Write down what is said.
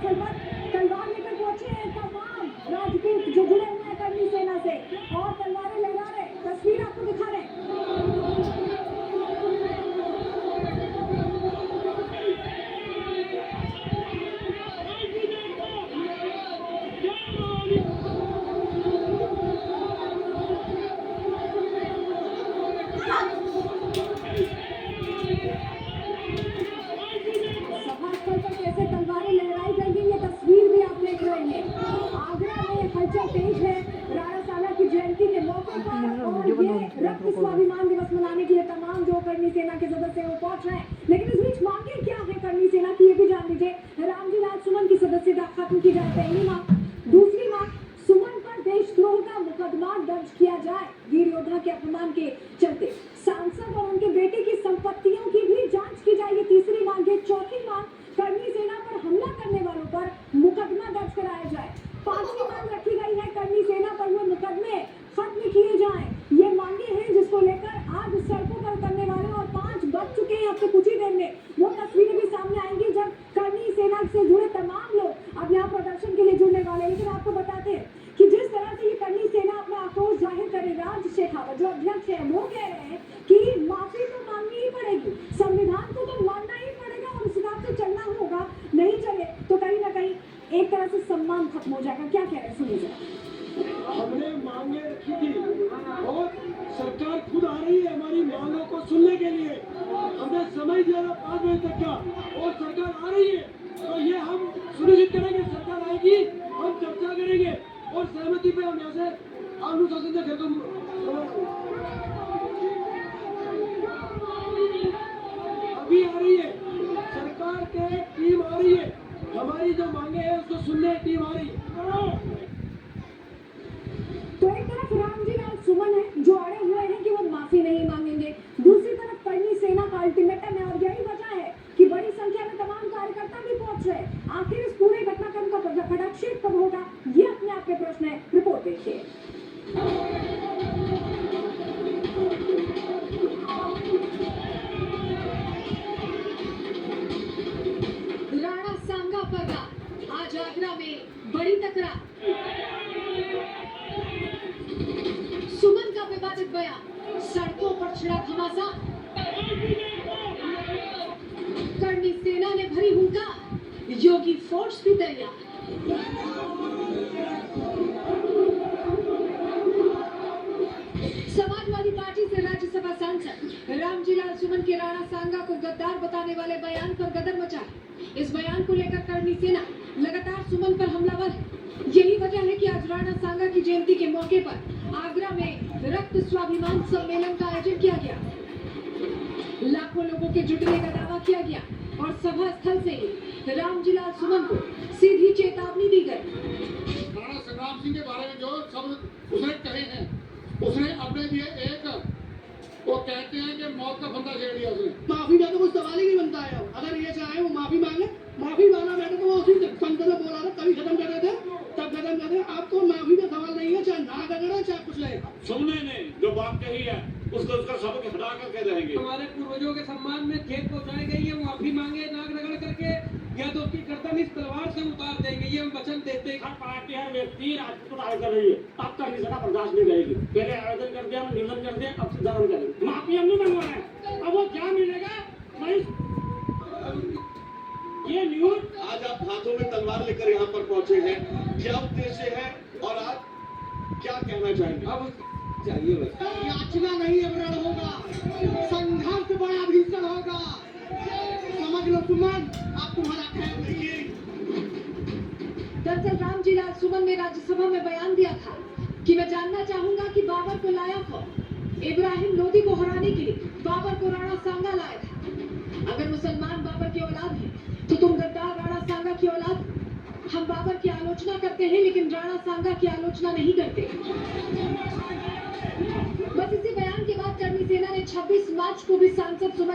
स्थल पर तलवार लेकर पहुंचे हैं तमाम राजपूत जो जुड़े हुए हैं करनी सेना से और तलवारें लहरा रहे, तस्वीर आपको दिखा रहे हैं। सभा स्थल पर कैसे तलवारें लहराई गई ये तस्वीर भी आप देख रहे हैं। आगरा में हलचल तेज है राणा साला की जयंती के मौके पर और ये रक्त स्वाभिमान दिवस मनाने के लिए तमाम जो करनी सेना के सदस्य हैं वो पहुंच रहे हैं। लेकिन इस बीच मांगे क्या है करनी सेना की ये भी जान लीजिए। रामजी लाल सुमन की सदस्यता खत्म की जाए, पहली मांग। दूसरी मांग, सुमन पर देशद्रोह का मुकदमा दर्ज किया जाए वीर योद्धा के अपमान के चलते। सांसद और उनके बेटे की संपत्तियों की भी जांच की जाएगी, तीसरी मांग है। चौथी मांग, करनी सेना पर हमला करने वालों पर मुकदमा दर्ज कराया जाए। पांचवी मांग रखी गई है करनी सेना पर हुए मुकदमे खत्म किए जाएं। ये मांगे हैं जिसको लेकर आज सड़कों पर उतरने वाले और 5 बज चुके हैं। अब तो कुछ ही देर में वो तस्वीरें भी सामने आएंगी जब करनी सेना से जुड़े तमाम लोग अब यहाँ प्रदर्शन के लिए जुड़ने वाले हैं। लेकिन आपको बताते हैं कि जिस तरह से ये करनी सेना अपना आक्रोश जाहिर करे, राज शेखावत जो अध्यक्ष है वो कह रहे हैं कि माफी तो मांगनी ही पड़ेगी, संविधान को तो मानना ही पड़ेगा और उस हिसाब से चलना होगा, नहीं चले तो कहीं ना कहीं एक तरह से सम्मान खत्म हो जाएगा। क्या कह रहे हैं, सुनिए जरा। हमने मांगे रखी थी और सरकार खुद आ रही है हमारी मांगों को सुनने के लिए। हमने समय दिया था 5 बजे तक का और सरकार आ रही है, तो ये हम सुनिश्चित करेंगे सरकार आएगी, हम चर्चा करेंगे और सहमति पे हम यहाँ से अनुशासन से खत्म। अभी आ रही है सरकार के टीम आ रही है, हमारी जो मांगे हैं उसको सुनने टीम आ रही है। तो एक तरफ रामजी लाल सुमन है जो अड़े हुए हैं कि वो माफी नहीं मांगेंगे, दूसरी तरफ करनी सेना का अल्टीमेटम है और यही वजह है कि बड़ी संख्या में तमाम कार्यकर्ता भी पहुंच रहे हैं। आखिर इस पूरे घटनाक्रम का पदक्षेप कब होगा, ये अपने आप में प्रश्न है। रिपोर्ट देखिए। राणा सांगा पर आज आगरा में बड़ी तकरार, सुमन का विवादित बयान, सड़कों पर छिड़ा घमासान, करनी सेना ने भरी हुंकार, योगी फोर्स भी तैयार। समाजवादी पार्टी से राज्यसभा सांसद रामजी लाल सुमन के राणा सांगा को गद्दार बताने वाले बयान पर गदर मचा है। इस बयान को लेकर करनी सेना लगातार सुमन पर हमलावर है। यही वजह है कि आज राणा सांगा की जयंती के मौके पर आगरा में रक्त स्वाभिमान सम्मेलन का आयोजन किया गया। लाखों लोगों के जुटने का दावा किया गया और सभा स्थल से ही रामजी लाल सुमन को सीधी चेतावनी दी गई। राणा संग्राम सिंह के बारे में जो शब्द उसने कहे हैं, उसने अपने लिए एक, वो कहते हैं कि मौत का फंदा छेड़ दिया उसने। माफी का तो कोई सवाल ही नहीं बनता है। अगर ये चाहे वो माफी मांगे, माफी मांगना बैठे तो वो उसी पंत में बोला था, कभी खत्म कर देते तब खत्म कर दे। आपको माफी का सवाल नहीं है, चाहे ना रगड़े चाहे कुछ रहे। सुनने ने जो बात कही है उसको उसका सबक हटा करके रहेंगे। हमारे पूर्वजों के सम्मान में खेत पहुंचाई गई है, माफी मांगे नाक रगड़ करके या तो उसकी गर्दन इस तलवार से उतार देंगे, ये हम वचन देते हैं। हर पार्टी हर व्यक्ति राजपूत आयोजन कर रही है, अब करनी सेना बर्दाश्त नहीं रहेगी। पहले आयोजन कर दिया, निधन कर दिया, अब से दमन करेंगे। माफी हम नहीं मंगवा रहे हैं, अब वो क्या मिलेगा वही। ये न्यूज आज आप हाथों में तलवार लेकर यहाँ पर पहुंचे हैं, क्या उद्देश्य है और आप क्या कहना चाहेंगे? अब चाहिए बस याचना नहीं अवरण होगा, संघर्ष बड़ा भीषण होगा। समझ लो सुमन, आप तुम्हारा ख्याल रखिए। दरअसल रामजी लाल सुमन ने राज्यसभा में बयान दिया था कि मैं जानना चाहूंगा कि बाबर को लाया कौन। इब्राहिम लोदी को हराने के लिए बाबर को राणा सांगा लाया था। अगर मुसलमान बाबर की औलाद है तो तुम गद्दार राणा सांगा की औलाद। हम बाबर की आलोचना करते हैं लेकिन राणा सांगा की आलोचना नहीं करते। बस इसी बयान के बाद करनी सेना ने 26 मार्च को भी सांसद सुमन